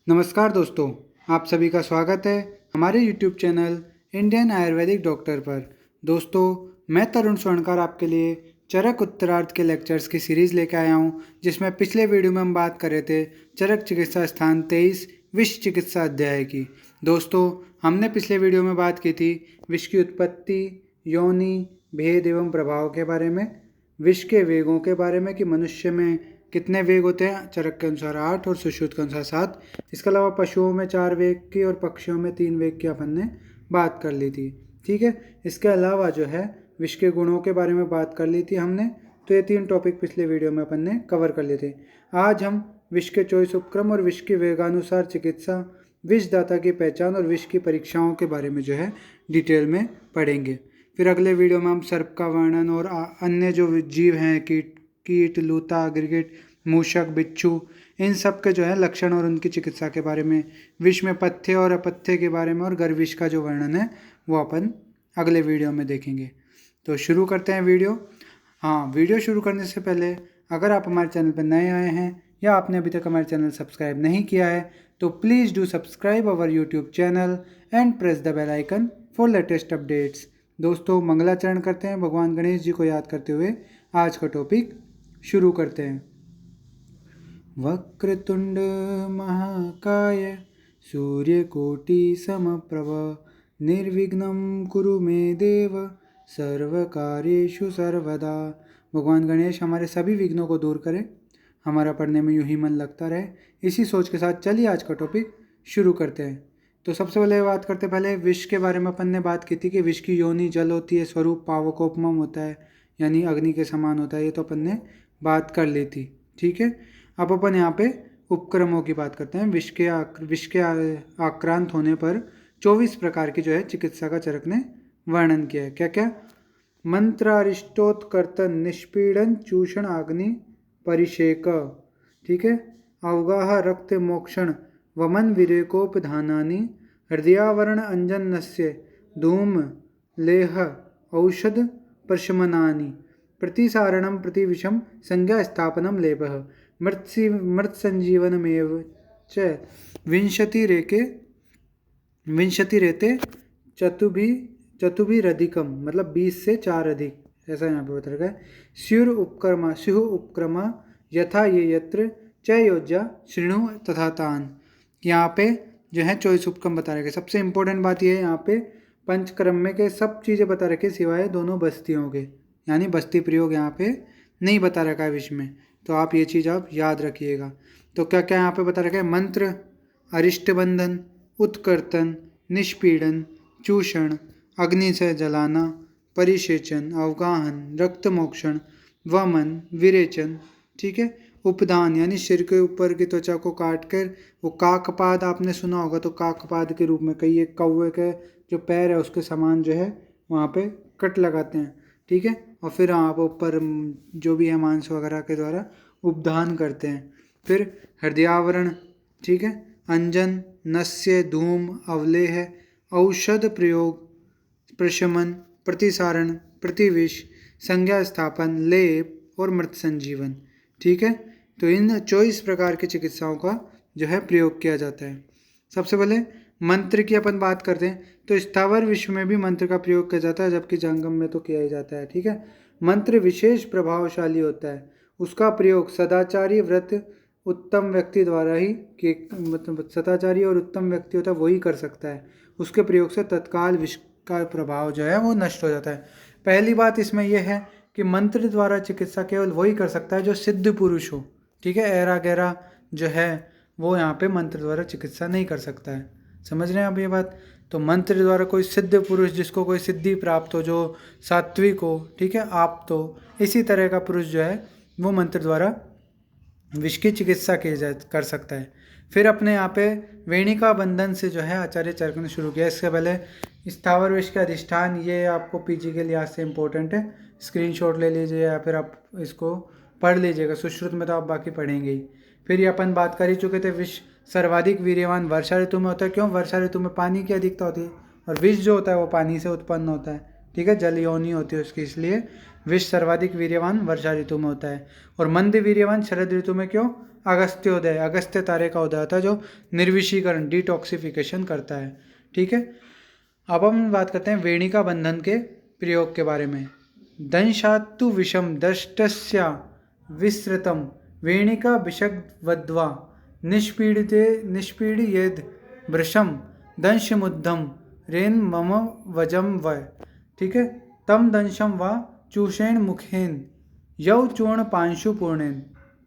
नमस्कार दोस्तों, आप सभी का स्वागत है हमारे YouTube channel Indian Ayurvedic doctor पर। दोस्तों, मैं तरुण स्वर्णकार आपके लिए चरक उत्तरार्ध के लेक्चर्स की सीरीज़ लेकर आया हूं, जिसमें पिछले वीडियो में हम बात कर रहे थे चरक चिकित्सा स्थान 23 विष चिकित्सा अध्याय की। दोस्तों, हमने पिछले वीडियो में बात की थी विष की उत्पत्ति, योनि, भेद एवं प्रभाव के बारे में, विष के वेगों के बारे में कि मनुष्य में कितने वेग होते हैं, चरक के अनुसार 8 और सुश्रुत के अनुसार 7। इसके अलावा पशुओं में 4 वेग की और पक्षियों में 3 वेग की अपन ने बात कर ली थी। ठीक है, इसके अलावा जो है विष के गुणों के बारे में बात कर ली थी हमने। तो ये 3 टॉपिक पिछले वीडियो में अपन ने कवर कर लिए थे। आज हम विष के 24 उपक्रम और विष की वेगानुसार चिकित्सा, विषदाता की पहचान और विष की परीक्षाओं के बारे में जो है डिटेल में पढ़ेंगे। फिर अगले वीडियो में हम सर्प का वर्णन और अन्य जो जीव हैं, कीट, लूता, गिरगिट, मूषक, बिच्छू, इन सब के जो है लक्षण और उनकी चिकित्सा के बारे में, विष में पथ्य और अपथ्य के बारे में और गर्विष का जो वर्णन है वो अपन अगले वीडियो में देखेंगे। तो शुरू करते हैं वीडियो। वीडियो शुरू करने से पहले अगर आप हमारे चैनल पर नए आए हैं या आपने अभी तक हमारे चैनल सब्सक्राइब नहीं किया है तो please do subscribe our YouTube channel and press the bell icon for latest updates. दोस्तों, मंगलाचरण करते हैं, भगवान गणेश जी को याद करते हुए आज का टॉपिक शुरू करते हैं। वक्रतुंड महाकाय सूर्यकोटि समप्रभ निर्विघ्नं कुरु मे देव सर्वकार्येषु सर्वदा। भगवान गणेश हमारे सभी विघ्नों को दूर करें, हमारा पढ़ने में यूं ही मन लगता रहे, इसी सोच के साथ चलिए आज का टॉपिक शुरू करते हैं। तो सबसे पहले बात करते पहले विष के बारे में अपन ने बात की थी कि विष की योनि जल होती है, स्वरूप पावकोपमम होता है यानी अग्नि के समान होता है। ये तो अपन ने बात कर ली थी। ठीक है, अब अपन यहाँ पे उपक्रमों की बात करते हैं। विष के आक्रांत होने पर 24 प्रकार की जो है चिकित्सा का चरक ने वर्णन किया है। क्या क्या? मंत्रारिष्टोत्कर्तन, निष्पीड़न, चूषण, अग्नि परिषेक। ठीक है, अवगाह, रक्त मोक्षण, वमन विरेकोपधानानि, हृदयावरण अंजनस्य, धूम लेह, औषध प्रशमनानि, प्रतिसारणं प्रतिविषम, संज्ञा स्थापनम लेपः, मृत संजीवनमेव च, विंशति रेते चतुभिरधिकम, मतलब 20 से 4 अधिक, ऐसा यहाँ पे बता रखा है। स्युः उपक्रमा यथा ये यत्र च योज्या श्रृणु तथा तान। यहाँ पे जो है 24 उपक्रम बता रखे। सबसे इंपॉर्टेंट बात यह है यहाँ पे पंचक्रम में के सब चीज़ें बता रखे सिवाय दोनों बस्तियों के, यानी बस्ती प्रयोग यहाँ पे नहीं बता रखा है विष में। तो आप ये चीज़ आप याद रखिएगा। तो क्या क्या यहाँ पे बता रखा है? मंत्र, अरिष्ट बंधन, उत्कर्तन, निष्पीड़न, चूषण, अग्नि से जलाना, परिसेचन, अवगाहन, रक्त मोक्षण, वमन, विरेचन। ठीक है, उपदान यानी सिर के ऊपर की त्वचा को काट कर, वो काकपाद आपने सुना होगा, तो काकपाद के रूप में कई एक कौवे के जो पैर है उसके समान जो है वहाँ पे कट लगाते हैं। ठीक है, और फिर आप ऊपर जो भी है मांस वगैरह के द्वारा उपदान करते हैं। फिर हृदयावरण, ठीक है, अंजन, नस्य, धूम, अवलेह, औषध प्रयोग, प्रशमन, प्रतिसारण, प्रतिविष, संज्ञा स्थापन, लेप और मृत संजीवन। ठीक है, तो इन 24 प्रकार की चिकित्साओं का जो है प्रयोग किया जाता है। सबसे पहले मंत्र की अपन बात करते हैं तो स्थावर विश्व में भी मंत्र का प्रयोग किया जाता है, जबकि जंगम में तो किया ही जाता है। ठीक है, मंत्र विशेष प्रभावशाली होता है, उसका प्रयोग सदाचारी व्रत उत्तम व्यक्ति द्वारा ही, मतलब सदाचारी और उत्तम व्यक्ति होता है वही कर सकता है। उसके प्रयोग से तत्काल विष का प्रभाव जो है वो नष्ट हो जाता है। पहली बात इसमें यह है कि मंत्र द्वारा चिकित्सा केवल वही कर सकता है जो सिद्ध पुरुष हो। ठीक है, ऐरा गैरा जो है वो यहाँ पे मंत्र द्वारा चिकित्सा नहीं कर सकता है। समझ रहे हैं आप ये बात? तो मंत्र द्वारा कोई सिद्ध पुरुष, जिसको कोई सिद्धि प्राप्त हो, जो सात्विक हो, ठीक है, आप तो इसी तरह का पुरुष जो है वो मंत्र द्वारा विष की चिकित्सा कर सकता है। फिर अपने यहाँ पे वेणिका बंधन से जो है आचार्य चरक ने शुरू किया। इसके पहले स्थावर विष के अधिष्ठान, ये आपको पीजी के लिहाज से इम्पोर्टेंट है, स्क्रीनशॉट ले लीजिए या फिर आप इसको पढ़ लीजिएगा। सुश्रुत में तो आप बाकी पढ़ेंगे ही। फिर ये अपन बात कर ही चुके थे, विष सर्वाधिक वीर्यवान वर्षा ऋतु में होता है। क्यों? वर्षा ऋतु में पानी की अधिकता होती है और विष जो होता है वो पानी से उत्पन्न होता है। ठीक है, जल योनि होती है उसकी, इसलिए विष सर्वाधिक वीर्यवान वर्षा ऋतु में होता है, और मंद वीर्यवान शरद ऋतु में क्यों? अगस्त्योदय, अगस्त्य तारे का उदय होता है जो निर्विषीकरण डिटॉक्सिफिकेशन करता है। ठीक है, अब हम बात करते हैं वेणिका बंधन के प्रयोग के बारे में। दंशात्तु विषम दष्टस्या विस्तृतम वेणिका विषग्वद्वा निष्पीड़येद वृषम दंशमुद्धम रेन मम वजम वय। ठीक है, तम दंशम व चूषेण मुखेन यौ चूर्ण पांशु पूर्णेन।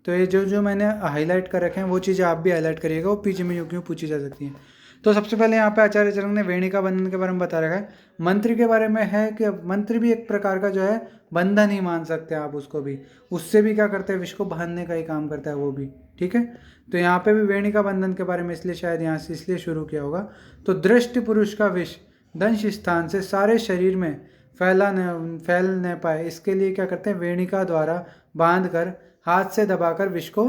तो ये जो मैंने हाईलाइट कर रखे हैं वो चीज़ें आप भी हाईलाइट करिएगा, वो पीछे में यूँ पूछी जा सकती हैं। तो सबसे पहले यहाँ पे आचार्य चरक ने वेणिका बंधन के बारे में बता रखा है। मंत्र के बारे में है कि मंत्र भी एक प्रकार का जो है बंधन ही मान सकते हैं आप उसको भी, उससे भी क्या करते हैं, विष को बांधने का ही काम करता है वो भी। ठीक है, तो यहाँ पे भी वेणिका बंधन के बारे में इसलिए शायद यहाँ से इसलिए शुरू किया होगा। तो दृष्टि पुरुष का विष दंश स्थान से सारे शरीर में फैल न पाए, इसके लिए क्या करते हैं, वेणिका द्वारा बांध कर हाथ से दबाकर विष को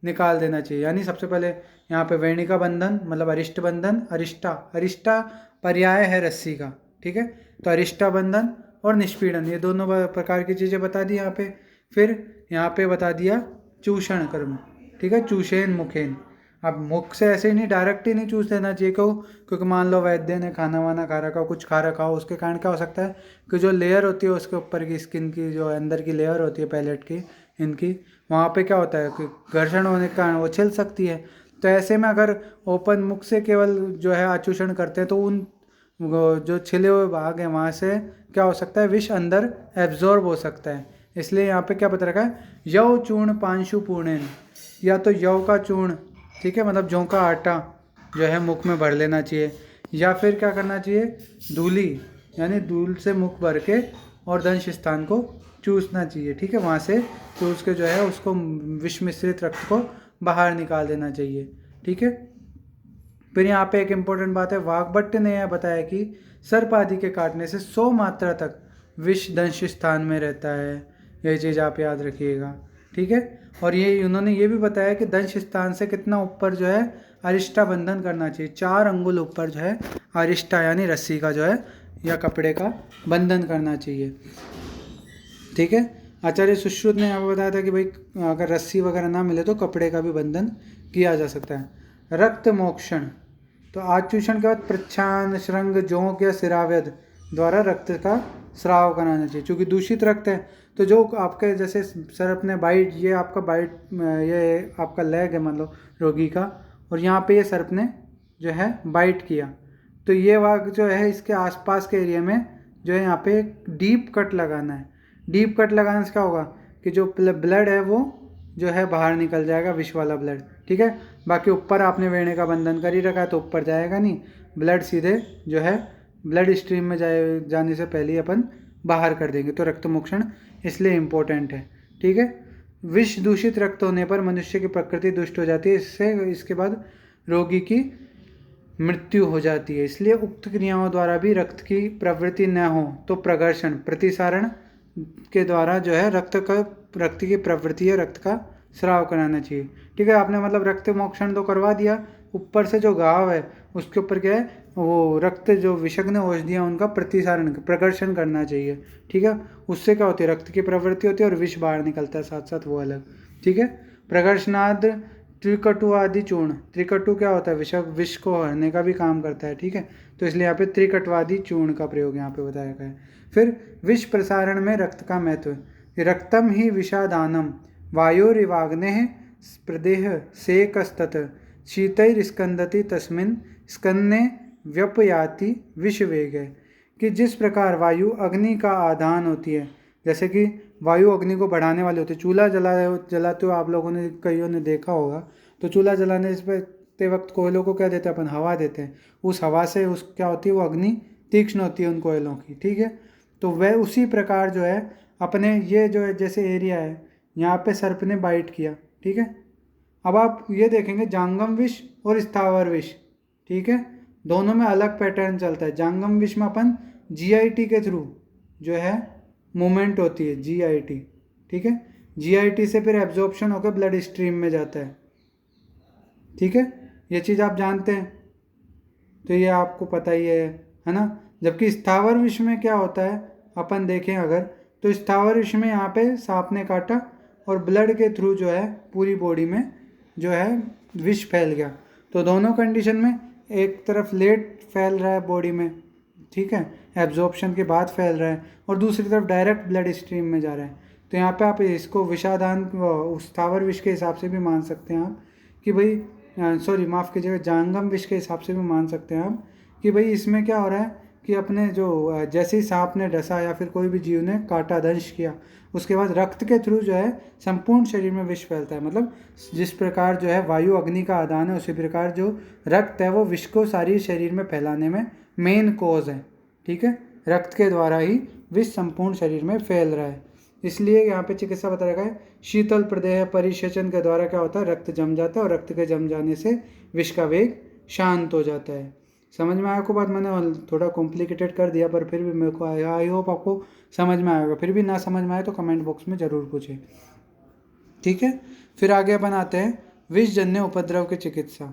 निकाल देना चाहिए। यानी सबसे पहले यहाँ पे वेणिका बंधन मतलब अरिष्ट बंधन, अरिष्टा पर्याय है रस्सी का। ठीक है, तो अरिष्टा बंधन और निष्पीड़न ये दोनों प्रकार की चीज़ें बता दी यहाँ पे। फिर यहाँ पे बता दिया चूषण कर्म। ठीक है, चूषेन मुखेन, अब मुख से ऐसे ही नहीं डायरेक्ट ही नहीं चूस देना चाहिए क्योंकि मान लो वैद्य ने खाना वाना खा रखा हो, कुछ खा रखा हो, उसके कारण क्या हो सकता है कि जो लेयर होती है उसके ऊपर की स्किन की जो अंदर की लेयर होती है पैलेट की इनकी, वहाँ पे क्या होता है कि घर्षण होने के कारण वो छिल सकती है। तो ऐसे में अगर ओपन मुख से केवल जो है आचूषण करते हैं तो उन जो छिले हुए भाग हैं वहाँ से क्या हो सकता है, विष अंदर एब्जॉर्ब हो सकता है। इसलिए यहाँ पे क्या बता रखा है, यव चूर्ण पांशु पूर्णेन, या तो यव का चूर्ण, ठीक है, मतलब जौ का आटा जो है मुख में भर लेना चाहिए, या फिर क्या करना चाहिए, धूली यानी धूल से मुख भर के और दंश स्थान को चूसना चाहिए। ठीक है, वहाँ से चूस के जो है उसको विष मिश्रित रक्त को बाहर निकाल देना चाहिए। ठीक है, फिर यहाँ पे एक इम्पोर्टेंट बात है, वाग्भट्ट ने यह बताया कि सर्प आदि के काटने से 100 मात्रा तक विष दंश स्थान में रहता है। यही चीज़ आप याद रखिएगा। ठीक है, और ये उन्होंने ये भी बताया कि दंश स्थान से कितना ऊपर जो है अरिष्टा बंधन करना चाहिए, 4 अंगुल ऊपर जो है अरिष्टा यानी रस्सी का जो है या कपड़े का बंधन करना चाहिए। ठीक है, आचार्य सुश्रुत ने यहाँ बताया था कि भाई अगर रस्सी वगैरह ना मिले तो कपड़े का भी बंधन किया जा सकता है। रक्त मोक्षण, तो आचूषण के बाद प्रच्छान श्रृंग जोंक या सिराव्यद द्वारा रक्त का स्राव कराना चाहिए, क्योंकि दूषित रक्त है। तो जो आपके जैसे सर अपने बाइट, ये आपका बाइट, ये आपका लेग है मान लो रोगी का, और यहाँ पे ये सर्प ने जो है बाइट किया, तो ये वाग जो है इसके आसपास के एरिया में जो है यहाँ पे एक डीप कट लगाना है। डीप कट लगाने से क्या होगा कि जो ब्लड है वो जो है बाहर निकल जाएगा, विष वाला ब्लड। ठीक है, बाकी ऊपर आपने वेणिका बंधन कर ही रखा है तो ऊपर जाएगा नहीं, ब्लड सीधे जो है ब्लड स्ट्रीम में जाने से पहले ही अपन बाहर कर देंगे। तो रक्त मोक्षण इसलिए इम्पोर्टेंट है। ठीक है, विष दूषित रक्त होने पर मनुष्य की प्रकृति दुष्ट हो जाती है, इसके बाद रोगी की मृत्यु हो जाती है। इसलिए उक्त क्रियाओं द्वारा भी रक्त की प्रवृत्ति न हो तो प्रघर्षण प्रतिसारण के द्वारा जो है रक्त की प्रवृत्ति है, रक्त का स्राव कराना चाहिए। ठीक है, आपने मतलब रक्त मोक्षण तो करवा दिया, ऊपर से जो घाव है उसके ऊपर क्या है, वो रक्त जो विषग्न औषधियाँ उनका प्रतिसारण प्रकर्षण करना चाहिए। ठीक है, उससे क्या होती है, रक्त की प्रवृत्ति होती है और विष बाहर निकलता है साथ साथ, वो अलग। ठीक है, प्रकर्षणाद त्रिकटु आदि चूर्ण, त्रिकटु क्या होता है, विष को हरने का भी काम करता है। ठीक है, तो इसलिए यहाँ पे त्रिकटवादी चूर्ण का प्रयोग यहाँ पे बताया गया है। फिर विष प्रसारण में रक्त का महत्व, रक्तम ही विषादानम वायुरिवाग्ने प्रदेह सेकस्तत शीतैर्स्कंदति तस्मिन् स्कन्ने व्यपयाति विषवेग, कि जिस प्रकार वायु अग्नि का आधान होती है, जैसे कि वायु अग्नि को बढ़ाने वाली होती है। चूल्हा जलाते हो आप लोगों ने, कईयों ने देखा होगा, तो चूल्हा जलाने पे वक्त कोयलों को क्या देते हैं अपन, हवा देते हैं। उस हवा से उस क्या होती है, वो अग्नि तीक्ष्ण होती है उन कोयलों की। ठीक है, तो वह उसी प्रकार जो है अपने ये जो है जैसे एरिया है यहाँ पे सर्प ने बाइट किया। ठीक है, अब आप ये देखेंगे जांगम विष और स्थावर विष, ठीक है, दोनों में अलग पैटर्न चलता है। जांगम विष में अपन जीआईटी के थ्रू जो है मूवमेंट होती है, जीआईटी। ठीक है, जीआईटी से फिर एब्जॉर्प्शन होकर ब्लड स्ट्रीम में जाता है। ठीक है, ये चीज़ आप जानते हैं, तो ये आपको पता ही है ना। जबकि स्थावर विष में क्या होता है, अपन देखें अगर तो स्थावर विष में यहाँ पे सांप ने काटा और ब्लड के थ्रू जो है पूरी बॉडी में जो है विष फैल गया। तो दोनों कंडीशन में एक तरफ लेट फैल रहा है बॉडी में, ठीक है, एब्जॉर्प्शन के बाद फैल रहा है, और दूसरी तरफ डायरेक्ट ब्लड स्ट्रीम में जा रहा है। तो यहाँ पे आप इसको विषादान स्थावर विष के हिसाब से भी मान सकते हैं आप कि भाई सॉरी माफ़ कीजिएगा, जांगम विष के हिसाब से भी मान सकते हैं आप कि भाई इसमें क्या हो रहा है कि अपने जो जैसे ही सांप ने डसा या फिर कोई भी जीव ने काटा, दंश किया, उसके बाद रक्त के थ्रू जो है संपूर्ण शरीर में विष फैलता है। मतलब जिस प्रकार जो है वायु अग्नि का आदान है, उसी प्रकार जो रक्त है वो विष को सारी शरीर में फैलाने में मेन कॉज है, ठीक है। रक्त के द्वारा ही विष संपूर्ण शरीर में फैल रहा है। इसलिए यहाँ पे चिकित्सा बता रखा है, शीतल प्रदेह परिसेचन के द्वारा क्या होता है, रक्त जम जाता है और रक्त के जम जाने से विष का वेग शांत हो जाता है। समझ में आया को बात? मैंने थोड़ा कॉम्प्लिकेटेड कर दिया पर फिर भी मेरे को आई होप आपको समझ में आएगा। फिर भी ना समझ में आए तो कमेंट बॉक्स में ज़रूर पूछें, ठीक है। फिर आगे अपन आते हैं विषजन्य उपद्रव की चिकित्सा,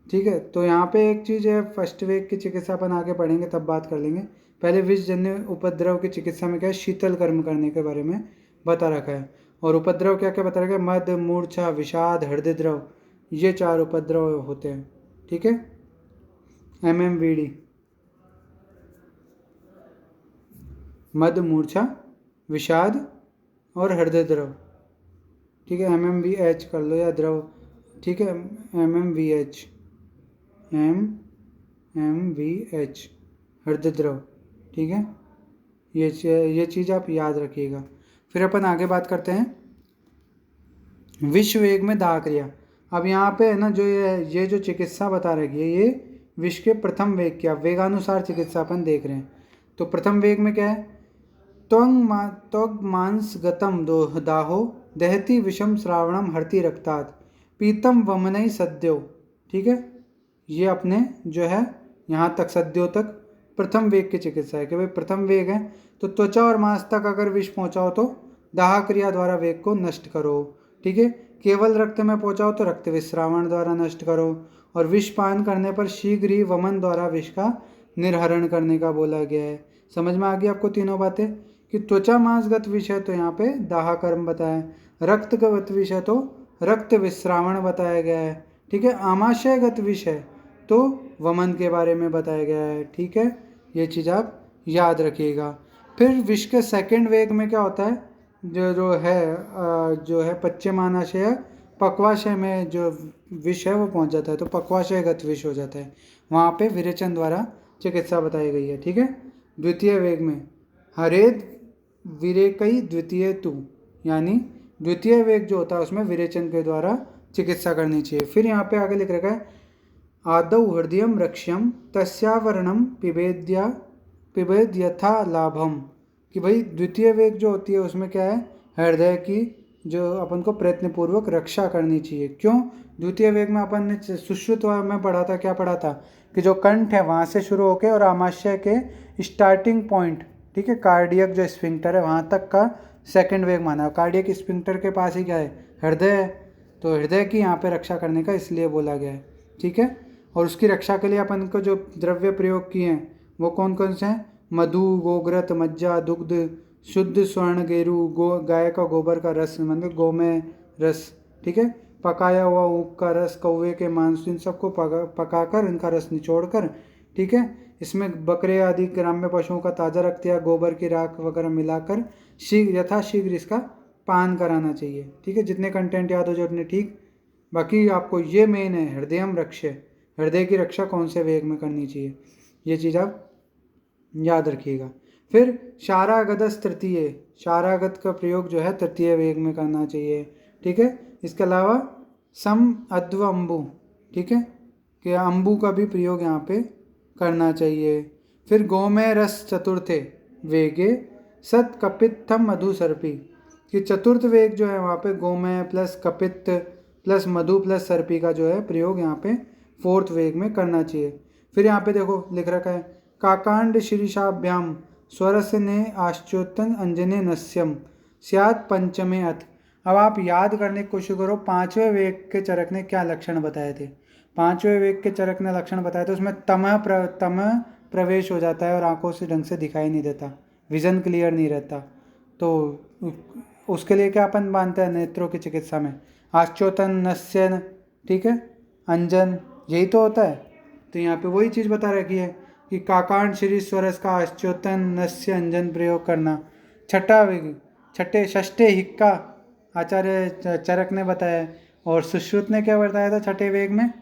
ठीक है। तो यहाँ पे एक चीज़ है, फर्स्ट वेग की चिकित्सा अपन आगे पढ़ेंगे तब बात कर लेंगे। पहले विषजन्य उपद्रव की चिकित्सा में क्या है, शीतल कर्म करने के बारे में बता रखा है। और उपद्रव क्या क्या बता रखा है, मद, मूर्छा, विषाद, हृदय द्रव, ये 4 उपद्रव होते हैं, ठीक है। MMVD, मद, मूर्छा, विषाद और हृदय द्रव, ठीक है। MMVH कर लो या द्रव, ठीक है। MMVH हृदय द्रव, ठीक है। ये चीज़ आप याद रखिएगा। फिर अपन आगे बात करते हैं विश्व वेग में दाह क्रिया। अब यहाँ पे है ना जो ये जो चिकित्सा बता रही है, ये विश्व के प्रथम वेग क्या, वेगानुसार चिकित्सा अपन देख रहे हैं। तो प्रथम वेग में क्या है, त्वग मांस गतम दाहो दहति विषम श्रावणम हरति रक्तात् पीतम वमनई सद्यो, ठीक है। ये अपने जो है यहाँ तक सद्यो तक प्रथम वेग की चिकित्सा है कि भाई प्रथम वेग है तो त्वचा और मांस तक अगर विष पहुँचाओ तो दाह क्रिया द्वारा वेग को नष्ट करो, ठीक है। केवल रक्त में पहुँचाओ तो रक्त विश्रावण द्वारा नष्ट करो, और विष पान करने पर शीघ्र ही वमन द्वारा विष का निर्हरण करने का बोला गया है। समझ में आ गई आपको तीनों बातें कि त्वचा मांसगत विष है तो यहाँ पे दाह कर्म बताया, रक्तगत विष है तो रक्त विश्रावण बताया गया है, ठीक है। आमाशयगत विष है तो वमन के बारे में बताया गया है, ठीक है। ये चीज़ आप याद रखिएगा। फिर विष के सेकेंड वेग में क्या होता है, जो है पश्चिमानाशय पक्वाशय में जो विष है वो पहुंच जाता है तो पक्वाशयगत विष हो जाता है, वहाँ पे विरेचन द्वारा चिकित्सा बताई गई है, ठीक है। द्वितीय वेग में हरेद विरेकई द्वितीय तु, यानी द्वितीय वेग जो होता है उसमें विरेचन के द्वारा चिकित्सा करनी चाहिए। फिर यहाँ पे आगे लिख रखा है आदौ हृदयम रक्ष्यम तस्यावरणम पिबेद यथा लाभम, कि भाई द्वितीय वेग जो होती है उसमें क्या है, हृदय की जो अपन को प्रयत्नपूर्वक रक्षा करनी चाहिए। क्यों? द्वितीय वेग में अपन ने सुश्रुत में पढ़ा था, क्या पढ़ा था कि जो कंठ है वहाँ से शुरू होकर और आमाशय के स्टार्टिंग पॉइंट, ठीक है, कार्डियक जो स्फिंक्टर है वहाँ तक का सेकंड वेग माना है। कार्डियक स्फिंक्टर के पास ही क्या है, हृदय है, तो हृदय की यहाँ पे रक्षा करने का इसलिए बोला गया है, ठीक है। और उसकी रक्षा के लिए अपन को जो द्रव्य प्रयोग किए हैं वो कौन कौन से हैं, मधु, गोघृत, मज्जा, दुग्ध, शुद्ध स्वर्ण गेरू, गाय का गोबर का रस मतलब गोमय रस, ठीक है, पकाया हुआ ऊख का रस, कौवे के मांस, इन सबको पकाकर इनका रस निचोड़कर, ठीक है, इसमें बकरे आदि ग्राम्य पशुओं का ताज़ा रक्त या गोबर की राख वगैरह मिलाकर यथाशीघ्र इसका पान कराना चाहिए, ठीक है। जितने कंटेंट याद हो जाए उतने ठीक। बाकी आपको ये मेन है हृदयम रक्ष्य, हृदय की रक्षा कौन से वेग में करनी चाहिए, ये चीज़ आप याद रखिएगा। फिर शारागतस तृतीय, शारागत का प्रयोग जो है तृतीय वेग में करना चाहिए, ठीक है। इसके अलावा सम अद्व अम्बु, ठीक है, कि अम्बु का भी प्रयोग यहाँ पे करना चाहिए। फिर गोमय रस चतुर्थे वेगे सत कपित्थम मधु सर्पी, कि चतुर्थ वेग जो है वहाँ पे गोमय प्लस कपित्त प्लस मधु प्लस सर्पी का जो है प्रयोग यहाँ पे फोर्थ वेग में करना चाहिए। फिर यहाँ पे देखो लिख रखा है काकांड शीर्षाभ्याम स्वरस्य ने आश्चोत्तन अंजने नस्यम स्यात् पंचमे अथ। अब आप याद करने की कोशिश करो पांचवें वेग के चरक ने क्या लक्षण बताए थे। पांचवें वेग के चरक ने लक्षण बताए थे उसमें तम प्रवेश हो जाता है और आंखों से ढंग से दिखाई नहीं देता, विजन क्लियर नहीं रहता। तो उसके लिए क्या अपन मानते हैं नेत्रों की चिकित्सा में, आश्चोतन नस्य, ठीक है, अंजन, यही तो होता है। तो यहाँ पे वही चीज़ बता रखी है कि काकांड श्री स्वरस का आश्चोतन नस्य अंजन प्रयोग करना। छठे षष्ठे हिक्का आचार्य चरक ने बताया, और सुश्रुत ने क्या बताया था छठे वेग में,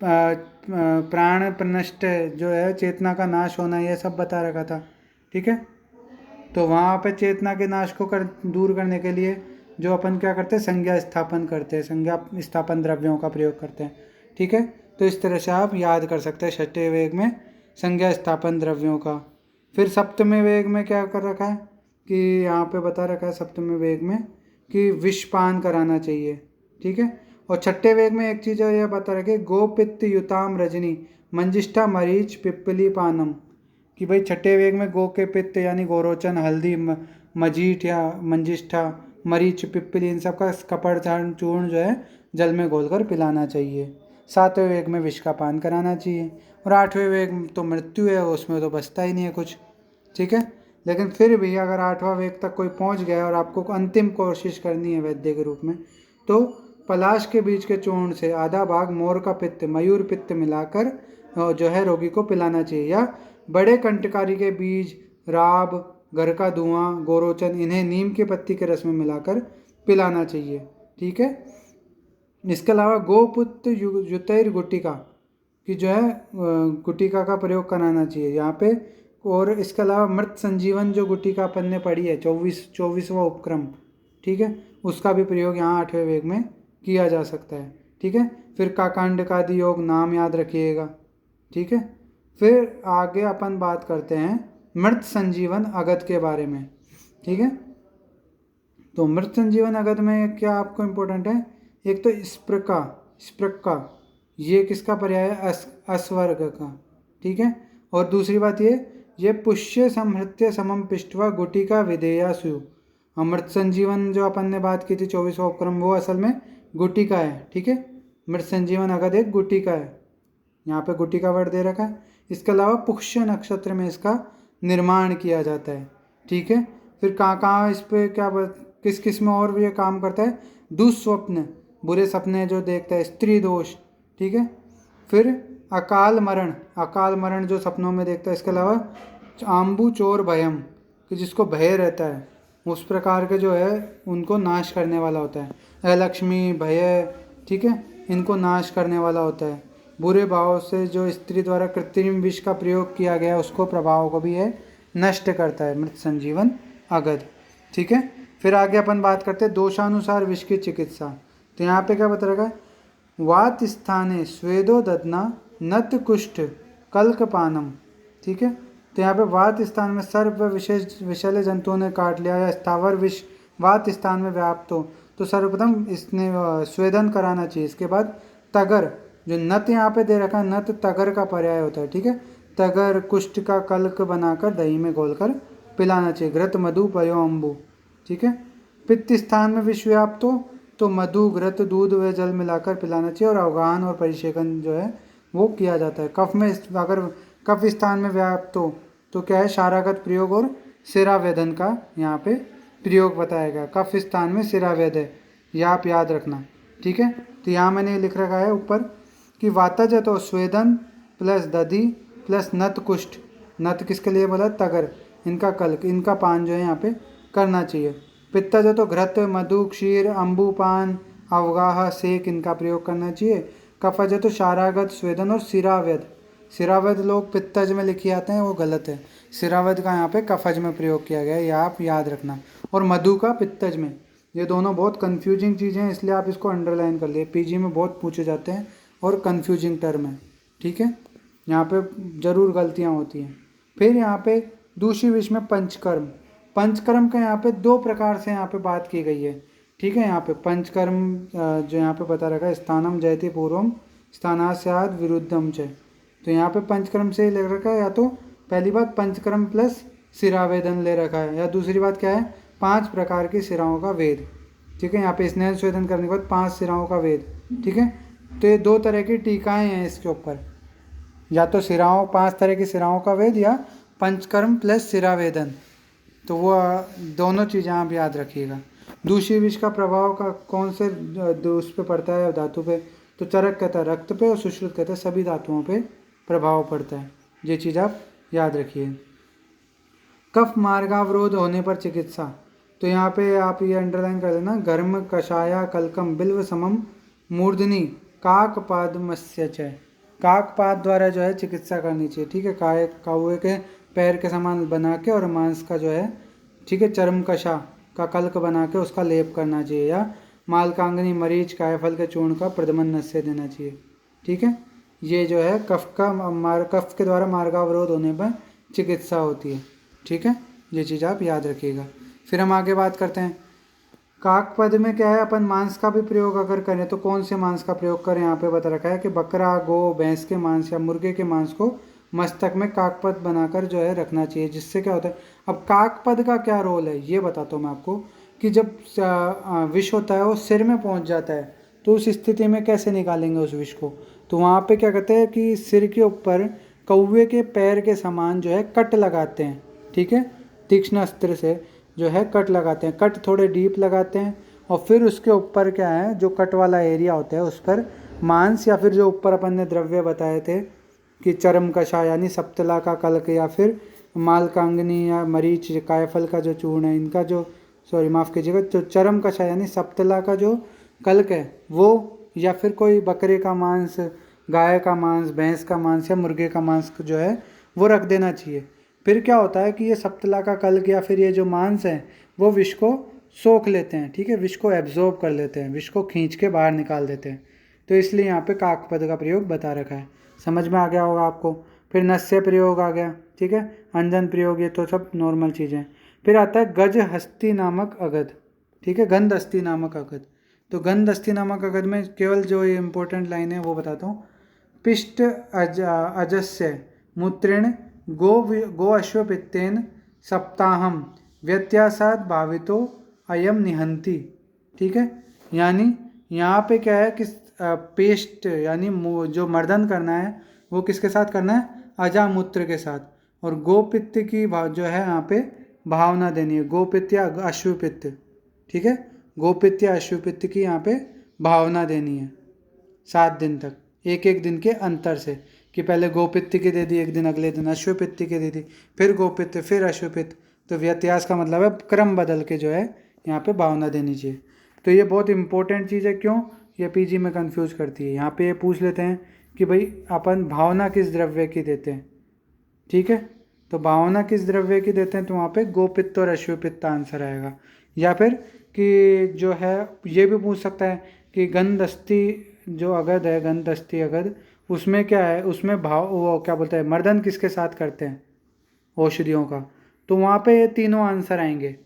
प्राण प्रनष्ट जो है चेतना का नाश होना, यह सब बता रखा था, ठीक है। तो वहाँ पे चेतना के नाश को दूर करने के लिए जो अपन क्या करते हैं, संज्ञा स्थापन करते हैं, संज्ञा स्थापन द्रव्यों का प्रयोग करते हैं, ठीक है। तो इस तरह से आप याद कर सकते हैं छठे वेग में संज्ञा स्थापन द्रव्यों का। फिर सप्तमे वेग में क्या कर रखा है कि यहाँ पे बता रखा है सप्तमे वेग में कि विषपान कराना चाहिए, ठीक है। और छठे वेग में एक चीज़ और यह बता रखे, गोपित्त युताम रजनी मंजिष्ठा मरीच पिप्पली पानम, कि भाई छठे वेग में गो के पित्त यानी गोरोचन, हल्दी, मजीठ या मंजिष्ठा, मरीच, पिप्पली, इन सब का कपड़ चूर्ण जो है जल में घोलकर पिलाना चाहिए। सातवें वेग में विष का पान कराना चाहिए। और आठवें वेग में तो मृत्यु है, उसमें तो बचता ही नहीं है कुछ, ठीक है। लेकिन फिर भी अगर आठवां वेग तक कोई पहुंच गया और आपको अंतिम कोशिश करनी है वैद्य के रूप में, तो पलाश के बीज के चूर्ण से आधा भाग मोर का पित्त, मयूर पित्त मिलाकर जो है रोगी को पिलाना चाहिए, या बड़े कंटकारी के बीज, राब, घर का धुआं, गोरोचन, इन्हें नीम के पत्ती के रस में मिलाकर पिलाना चाहिए, ठीक है। इसके अलावा गोपुत्र युतैर गुटिका की जो है गुटिका का प्रयोग कराना चाहिए यहाँ पे। और इसके अलावा मृत संजीवन जो गुटिका अपन ने पढ़ी है 24वां उपक्रम, ठीक है, उसका भी प्रयोग यहाँ आठवें वेग में किया जा सकता है, ठीक है। फिर काकांड का आदि योग नाम याद रखिएगा, ठीक है। फिर आगे अपन बात करते हैं मृत संजीवन अगध के बारे में, ठीक है। तो मृत संजीवन अगध में क्या आपको इम्पोर्टेंट है, एक तो स्प्रका, ये किसका पर्याय है, अस्वर्ग का, ठीक है। और दूसरी बात ये पुष्य समृत्य समम पिष्टवा गुटिका विधेया स्यु। मृत संजीवन जो अपन ने बात की थी 24वां उपक्रम, वो असल में गुटिका है, ठीक है। मृत संजीवन अगध एक गुटिका है, यहाँ पे गुटिका वर्ड दे रखा है। इसके अलावा पुष्य नक्षत्र में इसका निर्माण किया जाता है, ठीक है। फिर कहाँ इस पे क्या किस किस में और ये काम करता है, दुस्वप्न, बुरे सपने जो देखता है, स्त्री दोष, ठीक है। फिर अकाल मरण जो सपनों में देखता है। इसके अलावा आम्बु चोर भयम, कि जिसको भय रहता है, उस प्रकार के जो है उनको नाश करने वाला होता है। अलक्ष्मी, भय, ठीक है, इनको नाश करने वाला होता है। बुरे भाव से जो स्त्री द्वारा कृत्रिम विष का प्रयोग किया गया उसको प्रभाव को भी ये नष्ट करता है मृत संजीवन अगध, ठीक है। फिर आगे अपन बात करते हैं दोषानुसार विष की चिकित्सा। तो यहाँ पे क्या बता रखा है, वात स्थाने स्वेदो ददना नत कुष्ठ कल्कपानम, ठीक है। तो यहाँ पे वात स्थान में सर्प व विशेष विषैले जंतुओं ने काट लिया या स्थावर विष वात स्थान में व्याप्त हो तो सर्वप्रथम इसने स्वेदन कराना चाहिए। इसके बाद तगर, जो नत यहाँ पे दे रखा है, नत तगर का पर्याय होता है, ठीक है। तगर कुष्ठ का कल्क बनाकर दही में घोलकर पिलाना चाहिए। घृत मधु पयो अम्बु, ठीक है। पित्त स्थान में विष व्याप्त हो तो मधु, घृत, दूध व जल मिलाकर पिलाना चाहिए। और अवगाहन और परिशेकन जो है वो किया जाता है। कफ में अगर कफ स्थान में व्याप्त हो तो क्या है, शारागत प्रयोग और सिरावेदन का यहाँ पे प्रयोग बताया गया। कफ स्थान में सिरावेद है, यह आप याद रखना, ठीक है। तो यहाँ मैंने लिख रखा है ऊपर कि वातज तो स्वेदन प्लस दधि प्लस नत कुष्ठ, नत किसके लिए बोला, तगर, इनका कल्क, इनका पान जो है यहाँ पे करना चाहिए। पित्तज तो घृत, मधु, क्षीर, अम्बुपान, अवगाह, सेक, इनका प्रयोग करना चाहिए। कफज तो शारागत, स्वेदन और सिरावद लोग पित्तज में लिखे आते हैं, वो गलत है। सिरावद का यहाँ पे कफज में प्रयोग किया गया है, यह आप याद रखना। और मधु का पित्तज में, ये दोनों बहुत कंफ्यूजिंग चीज़ें हैं, इसलिए आप इसको अंडरलाइन कर लिए, पीजी में बहुत पूछे जाते हैं और कंफ्यूजिंग टर्म है, ठीक है। यहाँ पे ज़रूर गलतियाँ होती हैं। फिर यहाँ पे दूसरी विष में पंचकर्म का यहाँ पे दो प्रकार से यहाँ पे बात की गई है, ठीक है। यहाँ पे पंचकर्म जो यहाँ पे बता रखा है, स्थानम जयति पूर्वम स्थानास्याद विरुद्धम च। तो यहाँ पे पंचकर्म से ले रखा है, या तो पहली बात पंचकर्म प्लस सिरावेदन ले रखा है, या दूसरी बात क्या है, 5 प्रकार की सिराओं का वेद, ठीक है। यहाँ पे स्नेह स्वेदन करने के बाद 5 सिराओं का वेद, ठीक है। तो ये 2 तरह की टीकाएँ हैं इसके ऊपर, या तो सिराओं 5 तरह की सिराओं का वेद या पंचकर्म प्लस सिरावेदन, तो वो दोनों चीज़ें आप याद रखिएगा। दूषी विष का प्रभाव का कौन से उस पे पड़ता है धातु पे, तो चरक कहता है रक्त पे और सुश्रुत कहता है सभी धातुओं पे प्रभाव पड़ता है। ये चीज़ आप याद रखिए। कफ मार्गावरोध होने पर चिकित्सा, तो यहाँ पे आप ये अंडरलाइन कर देना, गर्म कषाया कलकम बिल्व समम मूर्धनि काकपादमस्य च, काकपाद द्वारा जो है चिकित्सा करनी चाहिए, ठीक है। कौवे के पैर के समान बना के और मांस का जो है, ठीक है, चर्म कषा का कल्क बना के उसका लेप करना चाहिए, या मालकांगनी मरीच कायफल के चूर्ण का प्रदमन नस्य देना चाहिए, ठीक है। ये जो है कफ के द्वारा मार्गावरोध होने पर चिकित्सा होती है, ठीक है। ये चीज़ आप याद रखिएगा। फिर हम आगे बात करते हैं। काकपद में क्या है, अपन मांस का भी प्रयोग अगर करें तो कौन से मांस का प्रयोग करें, यहाँ पे बता रखा है कि बकरा, गो, भैंस के मांस या मुर्गे के मांस को मस्तक में काकपद बनाकर जो है रखना चाहिए, जिससे क्या होता है। अब काकपद का क्या रोल है ये बताता हूँ मैं आपको, कि जब विष होता है वो सिर में पहुँच जाता है, तो उस स्थिति में कैसे निकालेंगे उस विष को, तो वहाँ पे क्या करते हैं कि सिर के ऊपर कौवे के पैर के समान जो है कट लगाते हैं, ठीक है, तीक्ष्ण अस्त्र से जो है कट लगाते हैं, कट थोड़े डीप लगाते हैं, और फिर उसके ऊपर क्या है, जो कट वाला एरिया होता है उस पर मांस, या फिर जो ऊपर अपन ने द्रव्य बताए थे कि चरम कषा यानी सप्तला का कल्क, या फिर मालकांगनी या मरीच कायफल का जो चूर्ण है, इनका जो माफ़ कीजिएगा, जो चरम कषा यानी सप्तला का जो कल्क है वो, या फिर कोई बकरे का मांस, गाय का मांस, भैंस का मांस या मुर्गे का मांस जो है वो रख देना चाहिए। फिर क्या होता है कि ये सप्तला का कल्क या फिर ये जो मांस है वो विष को सोख लेते हैं, ठीक है, विष को एब्जॉर्ब कर लेते हैं, विष को खींच के बाहर निकाल देते हैं, तो इसलिए यहाँ पे काकपद का प्रयोग बता रखा है। समझ में आ गया होगा आपको। फिर नस्य प्रयोग आ गया, ठीक है, अंजन प्रयोग, ये तो सब नॉर्मल चीज़ें। फिर आता है गज हस्ती नामक अगध, ठीक है, गंध हस्ती नामक अगध। तो गंध हस्ती नामक अगध में केवल जो ये इंपॉर्टेंट लाइन है वो बताता हूँ। पिष्ट अजस्य मूत्रेण गो अश्वपित्तेन सप्ताहम व्यत्यासाद भावितो अयम निहंती, ठीक है। यानी यहाँ पे क्या है कि पेस्ट यानी जो मर्दन करना है वो किसके साथ करना है, अजामूत्र के साथ, और गोपित्त की जो है यहाँ पे भावना देनी है, गोपित्त या अश्वपित्त, ठीक है, गोपित्त या अश्वपित्त की यहाँ पे भावना देनी है 7 दिन तक, एक एक दिन के अंतर से, कि पहले गोपित्त की दे दी एक दिन, अगले दिन अश्वपित्त की दे दी, फिर गोपित्त, फिर अश्वपित्त, तो व्यत्यास का मतलब है क्रम बदल के जो है यहाँ पे भावना देनी चाहिए। तो ये बहुत इंपॉर्टेंट चीज़ है, क्यों, ये पीजी में कंफ्यूज करती है। यहाँ पे ये पूछ लेते हैं कि भाई अपन भावना किस द्रव्य की देते हैं, ठीक है, तो भावना किस द्रव्य की देते हैं, तो वहाँ पे गोपित्त और अश्वपित्त आंसर आएगा। या फिर कि जो है ये भी पूछ सकता है कि गंधस्थी जो अगध है, गंधस्थी अगध, उसमें क्या है, उसमें वो क्या बोलते हैं, मर्दन किसके साथ करते हैं, औषधियों का, तो वहाँ पे ये तीनों आंसर आएंगे,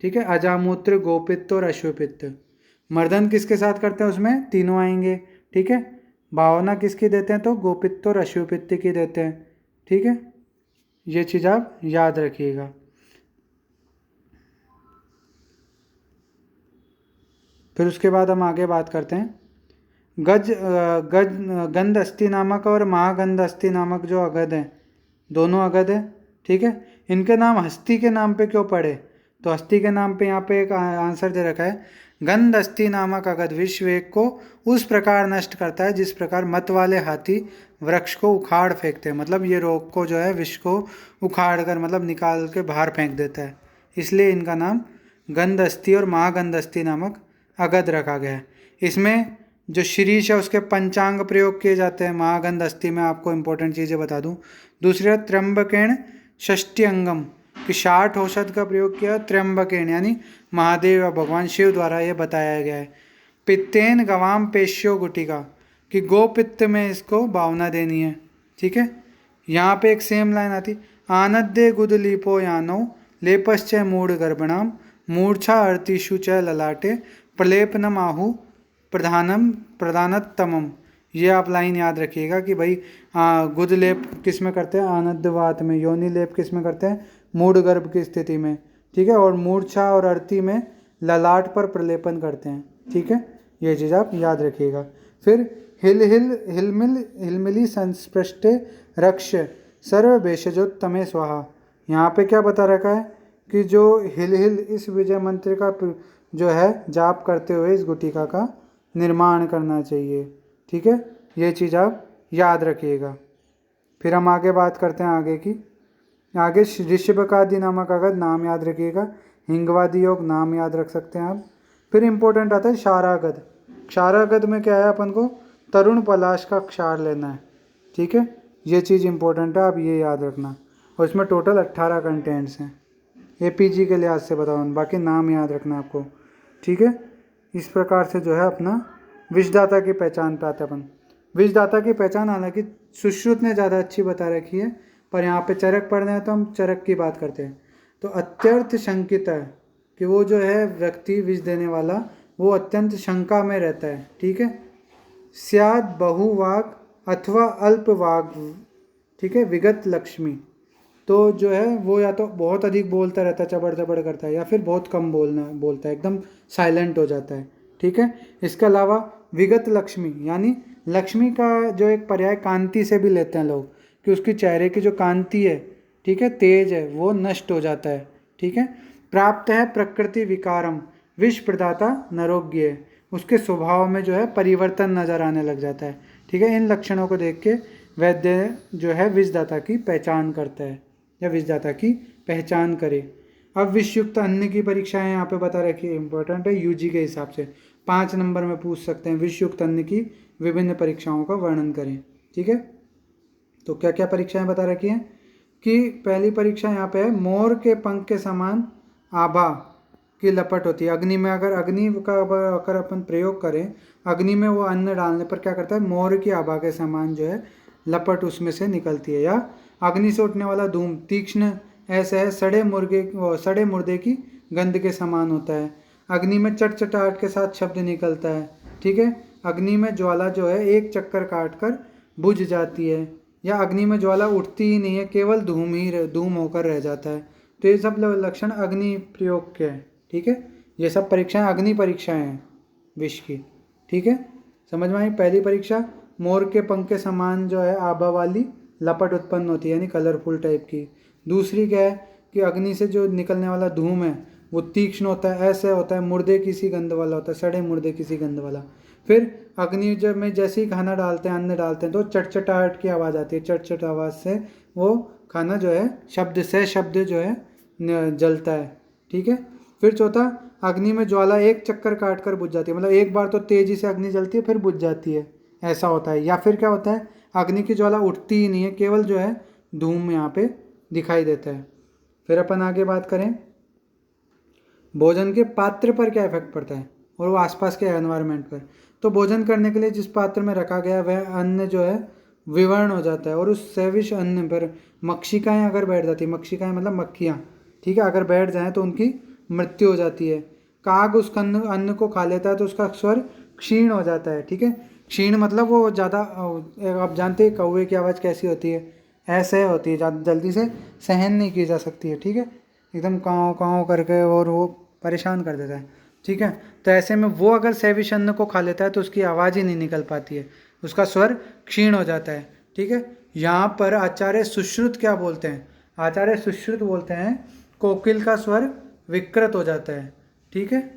ठीक है, अजामूत्र, गोपित्त और अश्वपित्त। मर्दन किसके साथ करते हैं, उसमें तीनों आएंगे, ठीक है। भावना किसकी देते हैं, तो गोपित्त और अश्वपित्त की देते हैं, ठीक है। ये चीज़ आप याद रखिएगा। फिर उसके बाद हम आगे बात करते हैं। गंध अस्थि नामक और महागंध अस्थि नामक जो अगध हैं, दोनों अगध है, ठीक है। इनके नाम हस्ती के नाम पे क्यों पड़े, तो हस्ती के नाम पे यहाँ पे एक आंसर दे रखा है, गंध अस्थि नामक अगध विष वेग को उस प्रकार नष्ट करता है जिस प्रकार मत वाले हाथी वृक्ष को उखाड़ फेंकते हैं, मतलब ये रोग को जो है विष को उखाड़ कर मतलब निकाल के बाहर फेंक देता है, इसलिए इनका नाम गंध अस्थि और महागंध अस्थि नामक अगध रखा गया है। इसमें जो शीरीष है उसके पंचांग प्रयोग किए जाते हैं। महागंध अस्थि में आपको इंपॉर्टेंट चीज़ें बता दूं। दूसरा त्र्यंबकेण षष्ठी अंगम, कि 60 औषध का प्रयोग किया त्र्यंबकेण यानी महादेव या भगवान शिव द्वारा ये बताया गया है। पित्तेन गवाम पेश्यो गुटिका, कि गोपित्त में इसको भावना देनी है, ठीक है। यहाँ पे एक सेम लाइन आती, आनद्य गुदलीपो यानो लेपश्च मूढ़ गर्भणाम मूर्छा अर्तिषु च ललाटे प्रलेपनम आहु प्रधानतमम। ये आप लाइन याद रखिएगा कि भाई गुद लेप किस में करते हैं, आनंदवात में, योनि लेप किस में करते हैं, मूढ़ गर्भ की स्थिति में, ठीक है, और मूर्छा और अर्ति में ललाट पर प्रलेपन करते हैं, ठीक है। ये चीज़ आप याद रखिएगा। फिर हिलमिली संस्पृष्टे रक्ष सर्व भेषजोत्तमे स्वाहा। यहाँ पे क्या बता रखा है कि जो हिल हिल इस विजय मंत्र का जो है जाप करते हुए इस गुटिका का निर्माण करना चाहिए। ठीक है, ये चीज़ आप याद रखिएगा। फिर हम आगे बात करते हैं आगे की। आगे ऋषभकादि नामक अगर नाम याद रखिएगा, हिंगवादी योग नाम याद रख सकते हैं आप। फिर इंपॉर्टेंट आता है क्षारागद। क्षारागद में क्या है, अपन को तरुण पलाश का क्षार लेना है। ठीक है, ये चीज़ इंपॉर्टेंट है, आप ये याद रखना। और इसमें टोटल 18 कंटेंट्स हैं। एपीजी के लिहाज से बताऊँ, बाकी नाम याद रखना आपको। ठीक है, इस प्रकार से जो है अपना विषदाता की पहचान पाते अपन। विषदाता की पहचान हालांकि सुश्रुत ने ज़्यादा अच्छी बता रखी है, पर यहाँ पे चरक पढ़ना है तो हम चरक की बात करते हैं। तो अत्यर्थ शंकित है कि वो जो है व्यक्ति विष देने वाला वो अत्यंत शंका में रहता है। ठीक है, स्याद बहुवाग अथवा अल्पवाग। ठीक है, विगत लक्ष्मी, तो जो है वो या तो बहुत अधिक बोलता रहता है, चबड़ चबड़ करता है, या फिर बहुत कम बोलता है, एकदम साइलेंट हो जाता है। ठीक है, इसके अलावा विगत लक्ष्मी यानी लक्ष्मी का जो एक पर्याय कांति से भी लेते हैं लोग, कि उसकी चेहरे की जो कांति है, ठीक है, तेज है, वो नष्ट हो जाता है। ठीक है, प्राप्त है प्रकृति विकारम, विष प्रदाता नरोग्य, उसके स्वभाव में जो है परिवर्तन नजर आने लग जाता है। ठीक है, इन लक्षणों को देख के वैद्य जो है विषदाता की पहचान करता है या विषदाता की पहचान करे। अब विषयुक्त अन्न की परीक्षाएं यहाँ पे बता रखी है, इंपॉर्टेंट है, यूजी के हिसाब से 5 नंबर में पूछ सकते हैं। विषयुक्त अन्न की विभिन्न परीक्षाओं का वर्णन करें। ठीक है, तो क्या क्या परीक्षाएं बता रखी हैं कि पहली परीक्षा यहाँ पे है, मोर के पंख के समान आभा की लपट होती है। अग्नि में अगर अग्नि का अगर अपन प्रयोग करें, अग्नि में वो अन्न डालने पर क्या करता है, मोर की आभा के समान जो है लपट उसमें से निकलती है। या अग्नि से उठने वाला धूम तीक्ष्ण ऐसे है, सड़े मुर्दे की गंध के समान होता है। अग्नि में चटचटाहट के साथ शब्द निकलता है। ठीक है, अग्नि में ज्वाला जो है एक चक्कर काट कर बुझ जाती है, या अग्नि में ज्वाला उठती ही नहीं है, केवल धूम होकर रह जाता है। तो ये सब लक्षण अग्नि प्रयोग के हैं। ठीक है, ये सब परीक्षाएं अग्नि परीक्षाएं हैं विष की। ठीक है, समझ में आई। पहली परीक्षा, मोर के पंख के समान जो है आभा वाली लपट उत्पन्न होती है, यानी कलरफुल टाइप की। दूसरी क्या है कि अग्नि से जो निकलने वाला धूम है वो तीक्ष्ण होता है, ऐसे होता है, मुर्दे किसी गंध वाला होता है, सड़े मुर्दे किसी गंध वाला। फिर अग्नि जब में जैसे ही खाना डालते हैं, अन्न डालते हैं, तो चटचटाहट की आवाज़ आती है। चटचट आवाज़ से वो खाना जो है शब्द जो है जलता है। ठीक है, फिर चौथा, अग्नि में ज्वाला एक चक्कर काट कर बुझ जाती है, मतलब एक बार तो तेजी से अग्नि जलती है फिर बुझ जाती है, ऐसा होता है। या फिर क्या होता है, अग्नि की ज्वाला उठती ही नहीं है, केवल जो है धूम यहाँ पे दिखाई देता है। फिर अपन आगे बात करें, भोजन के पात्र पर क्या इफेक्ट पड़ता है और वो आसपास के एनवायरनमेंट पर। तो भोजन करने के लिए जिस पात्र में रखा गया वह अन्न जो है विवर्ण हो जाता है, और उस सैविश अन्न पर मक्षिकाएं अगर बैठ जाती है, मक्षिकाएं मतलब मक्खियाँ, ठीक है, अगर बैठ जाएं तो उनकी मृत्यु हो जाती है। काग उस अन्न को खा लेता है तो उसका स्वर क्षीण हो जाता है। ठीक है, क्षीण मतलब वो ज़्यादा, आप जानते हैं कौवे की आवाज़ कैसी होती है, ऐसे होती है, ज़्यादा जल्दी से सहन नहीं की जा सकती है। ठीक है, एकदम काँव काँव करके, और वो परेशान कर देता है। ठीक है, तो ऐसे में वो अगर सैविश अन्न को खा लेता है तो उसकी आवाज़ ही नहीं निकल पाती है, उसका स्वर क्षीण हो जाता है। ठीक है, यहाँ पर आचार्य सुश्रुत क्या बोलते हैं, आचार्य सुश्रुत बोलते हैं कोकिल का स्वर विकृत हो जाता है। ठीक है,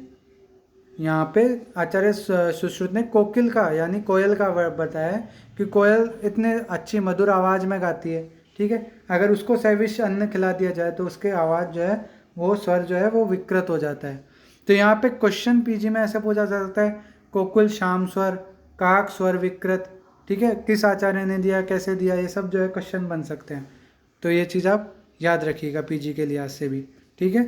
यहाँ पे आचार्य सुश्रुत ने कोकिल का यानी कोयल का बताया कि कोयल इतने अच्छी मधुर आवाज़ में गाती है। ठीक है, अगर उसको सैविश अन्न खिला दिया जाए तो उसके आवाज़ जो है वो स्वर जो है वो विकृत हो जाता है। तो यहाँ पे क्वेश्चन पीजी में ऐसे पूछा जा सकता है, कोकिल शाम स्वर, काक स्वर विकृत, ठीक है, किस आचार्य ने दिया, कैसे दिया, ये सब जो है क्वेश्चन बन सकते हैं। तो ये चीज़ आप याद रखिएगा पीजी के लिहाज से भी। ठीक है,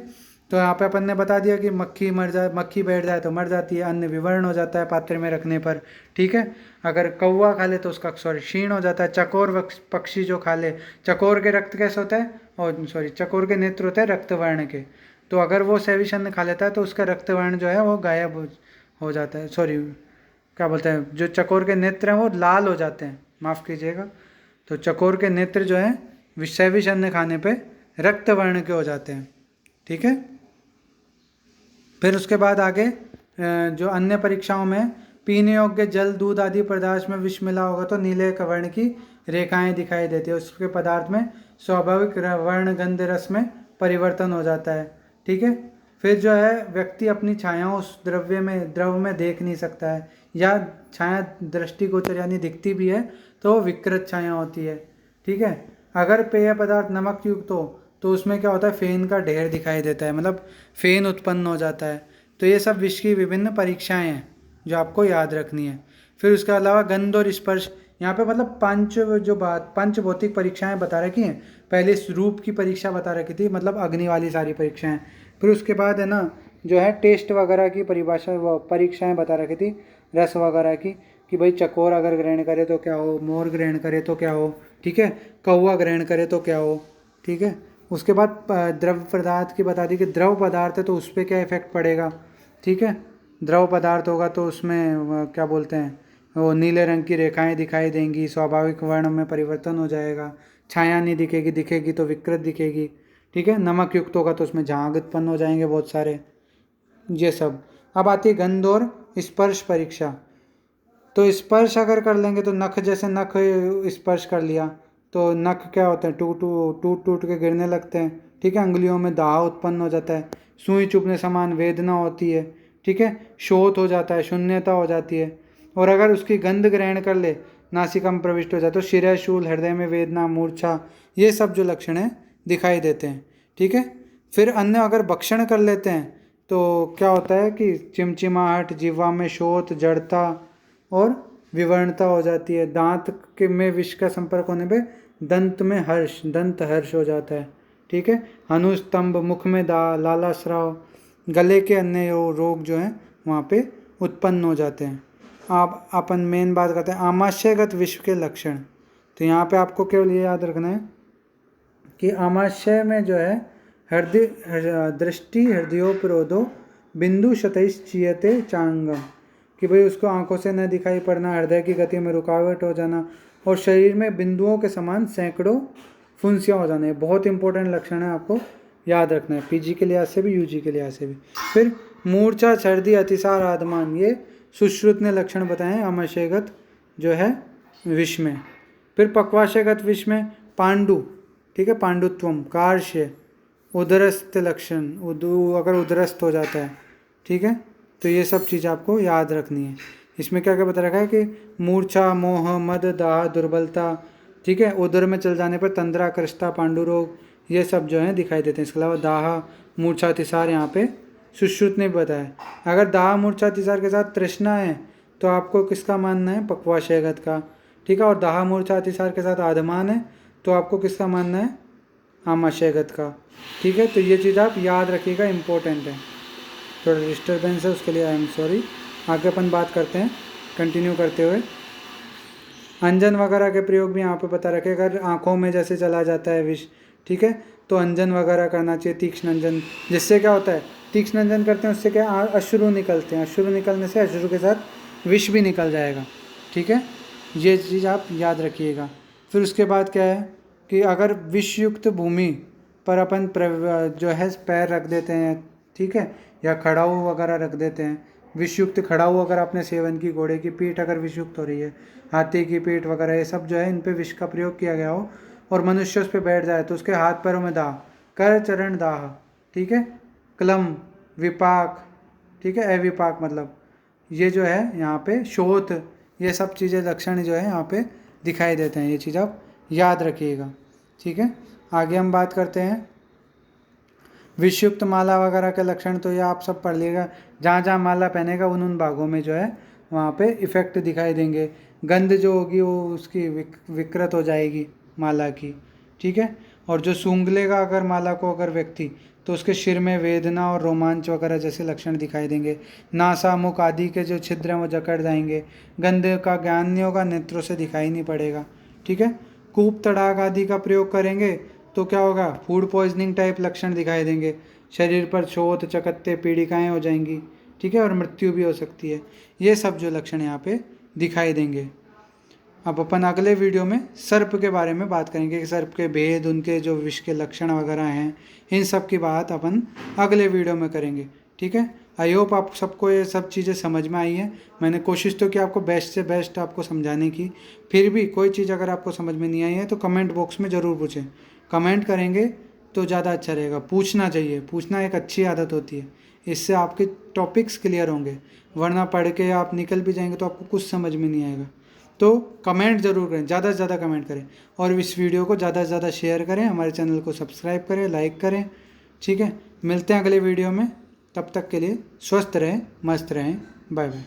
तो यहाँ पे अपन ने बता दिया कि मक्खी बैठ जाए तो मर जाती है, अन्न विवर्ण हो जाता है पात्र में रखने पर। ठीक है, अगर कौवा खा ले तो उसका स्वर क्षीण हो जाता है। चकोर पक्षी जो खा ले, चकोर के रक्त कैसे होता है, और चकोर के नेत्र होते हैं रक्तवर्ण के, तो अगर वो सैविश अन्न खा लेता है तो उसका रक्तवर्ण जो है वो गायब हो जाता है, क्या बोलते हैं, जो चकोर के नेत्र हैं वो लाल हो जाते हैं, माफ़ कीजिएगा। तो चकोर के नेत्र जो है सैविश अन्न खाने पे रक्तवर्ण के हो जाते हैं। ठीक है, फिर उसके बाद आगे जो अन्य परीक्षाओं में पीने योग्य जल, दूध आदि पदार्थ में विष मिला होगा तो नीले वर्ण की रेखाएं दिखाई देती है, उसके पदार्थ में स्वाभाविक वर्ण गंध रस में परिवर्तन हो जाता है। ठीक है। फिर जो है व्यक्ति अपनी छाया उस द्रव में देख नहीं सकता है, या छाया दृष्टिगोचर यानी दिखती भी है तो वो विकृत छाया होती है। ठीक है। अगर पेय पदार्थ नमक युक्त हो तो उसमें क्या होता है, फेन का ढेर दिखाई देता है, मतलब फेन उत्पन्न हो जाता है। तो ये सब विष की विभिन्न परीक्षाएं हैं जो आपको याद रखनी है। फिर उसके अलावा गंध और स्पर्श, यहाँ पे मतलब पंच भौतिक परीक्षाएं बता रखी हैं। पहले इस रूप की परीक्षा बता रखी थी, मतलब अग्नि वाली सारी परीक्षाएं। फिर उसके बाद है ना जो है टेस्ट वगैरह की परीक्षाएं बता रखी थी, रस वगैरह की, कि भाई चकोर अगर ग्रहण करे तो क्या हो, मोर ग्रहण करे तो क्या हो, ठीक है, कौवा ग्रहण करे तो क्या हो। ठीक है। उसके बाद द्रव पदार्थ की बता दी कि द्रव पदार्थ है तो उस पर क्या इफेक्ट पड़ेगा। ठीक है। द्रव पदार्थ होगा तो उसमें क्या बोलते हैं, वो नीले रंग की रेखाएं दिखाई देंगी, स्वाभाविक वर्ण में परिवर्तन हो जाएगा, छाया नहीं दिखेगी, दिखेगी तो विकृत दिखेगी। ठीक है। नमक युक्त होगा तो उसमें झाग उत्पन्न हो जाएंगे बहुत सारे, ये सब। अब आती है गंध और स्पर्श परीक्षा। तो स्पर्श अगर कर लेंगे तो नख, जैसे नख स्पर्श कर लिया तो नख क्या होते हैं, टूट टूट के गिरने लगते हैं। ठीक है। अंगुलियों में दाह उत्पन्न हो जाता है, सुई चुभने समान वेदना होती है। ठीक है। शोथ हो जाता है, शून्यता हो जाती है। और अगर उसकी गंध ग्रहण कर ले, नासिका में प्रविष्ट हो जाए तो शिरः शूल, हृदय में वेदना, मूर्छा, ये सब जो लक्षण है दिखाई देते हैं। ठीक है। फिर अन्य अगर भक्षण कर लेते हैं तो क्या होता है कि चिमचिमाहट, जिह्वा में शोथ, जड़ता और विवर्णता हो जाती है। दांत के में विष का संपर्क होने पे दंत हर्ष हो जाता है। ठीक है। हनुस्तंभ, मुख में दाह, लाला स्राव, गले के अन्य रोग जो हैं वहाँ पे उत्पन्न हो जाते हैं। आप अपन मेन बात करते हैं आमाशयगत विष के लक्षण। तो यहाँ पे आपको केवल ये याद रखना है कि आमाशय में जो है दृष्टि हृदयोपरोधो बिंदु शतैश्चीयते चांगम, कि भाई उसको आंखों से न दिखाई पड़ना, हृदय की गति में रुकावट हो जाना, और शरीर में बिंदुओं के समान सैकड़ों फुंसियाँ हो जाना। बहुत इंपॉर्टेंट लक्षण है, आपको याद रखना है, पीजी के लिहाज से भी, यूजी के लिहाज से भी। फिर मूर्छा, सर्दी, अतिसार, आदमान, ये सुश्रुत ने लक्षण बताए हैं आमाशयगत जो है विष में। फिर पक्वाशयगत विष में पांडु, ठीक है, पांडुत्वम, कार्श्य, उदरस्त लक्षण, अगर उदरस्त हो जाता है। ठीक है। तो ये सब चीज़ आपको याद रखनी है। इसमें क्या क्या बता रखा है कि मूर्छा, मोह, मद, दाह, दुर्बलता, ठीक है, उदर में चल जाने पर तंद्रा, कृष्टा, पांडु रोग, ये सब जो है दिखाई देते हैं। इसके अलावा दाह, मूर्छा, अतिसार यहाँ पे सुश्रुत ने बताया। अगर दाह, मूर्छा, अतिसार के साथ तृष्णा है तो आपको किसका मानना है, पक्वाशयगत का। ठीक है। और दाह, मूर्छा, अतिसार के साथ आदमान है तो आपको किसका मानना है, आमाशयगत का। ठीक है। तो ये चीज़ आप याद रखिएगा, इम्पोर्टेंट है। थोड़ा डिस्टर्बेंस है उसके लिए आई एम सॉरी। आगे अपन बात करते हैं कंटिन्यू करते हुए। अंजन वगैरह के प्रयोग भी यहाँ पे बता रखे। अगर आँखों में जैसे चला जाता है विष, ठीक है, तो अंजन वगैरह करना चाहिए, तीक्ष्ण अंजन। जिससे क्या होता है, तीक्ष्ण अंजन करते हैं उससे क्या अश्रु निकलते हैं, अश्रु निकलने से अश्रु के साथ विष भी निकल जाएगा। ठीक है। ये चीज़ आप याद रखिएगा। फिर उसके बाद क्या है कि अगर विषयुक्त भूमि पर अपन जो है पैर रख देते हैं, ठीक है, या खड़ाऊ वगैरह रख देते हैं, विषयुक्त खड़ाऊ अगर आपने सेवन की, घोड़े की पीठ अगर विषयुक्त हो रही है, हाथी की पीठ वगैरह, ये सब जो है इन पे विष का प्रयोग किया गया हो और मनुष्य उस पर बैठ जाए तो उसके हाथ पैरों में दाह, कर चरण दाह, ठीक है, क्लम, विपाक, ठीक है, अविपाक, मतलब ये जो है यहाँ पे शोथ, ये सब चीज़ें लक्षण जो है यहाँ पे दिखाई देते हैं। ये चीज़ आप याद रखिएगा। ठीक है। आगे हम बात करते हैं विषयुक्त माला वगैरह के लक्षण। तो ये आप सब पढ़ लीजिएगा, जहाँ जहाँ माला पहनेगा उन भागों में जो है वहाँ पे इफेक्ट दिखाई देंगे। गंध जो होगी वो उसकी विकृत हो जाएगी माला की। ठीक है। और जो सूंघ लेगा अगर माला को अगर व्यक्ति, तो उसके सिर में वेदना और रोमांच वगैरह जैसे लक्षण दिखाई देंगे। नासा, मुख आदि के जो छिद्र हैं वो जकड़ जाएंगे। गंध का ज्ञान नहीं होगा, नेत्रों से दिखाई नहीं पड़ेगा। ठीक है। कूप, तड़ाक आदि का प्रयोग करेंगे तो क्या होगा, फूड पॉइजनिंग टाइप लक्षण दिखाई देंगे। शरीर पर शोथ, चकत्ते, पीड़िकाएँ हो जाएंगी। ठीक है। और मृत्यु भी हो सकती है। ये सब जो लक्षण यहाँ पे दिखाई देंगे। अब अपन अगले वीडियो में सर्प के बारे में बात करेंगे कि सर्प के भेद, उनके जो विष के लक्षण वगैरह हैं, इन सब की बात अपन अगले वीडियो में करेंगे। ठीक है। आई होप आप सबको ये सब चीज़ें समझ में आई हैं। मैंने कोशिश तो की आपको बेस्ट से बेस्ट आपको समझाने की। फिर भी कोई चीज़ अगर आपको समझ में नहीं आई है तो कमेंट बॉक्स में ज़रूर पूछें। कमेंट करेंगे तो ज़्यादा अच्छा रहेगा। पूछना चाहिए, पूछना एक अच्छी आदत होती है, इससे आपके टॉपिक्स क्लियर होंगे, वरना पढ़ के आप निकल भी जाएंगे तो आपको कुछ समझ में नहीं आएगा। तो कमेंट ज़रूर करें, ज़्यादा से ज़्यादा कमेंट करें और इस वीडियो को ज़्यादा से ज़्यादा शेयर करें, हमारे चैनल को सब्सक्राइब करें, लाइक करें। ठीक है, मिलते हैं अगले वीडियो में, तब तक के लिए स्वस्थ रहें, मस्त रहें, बाय बाय।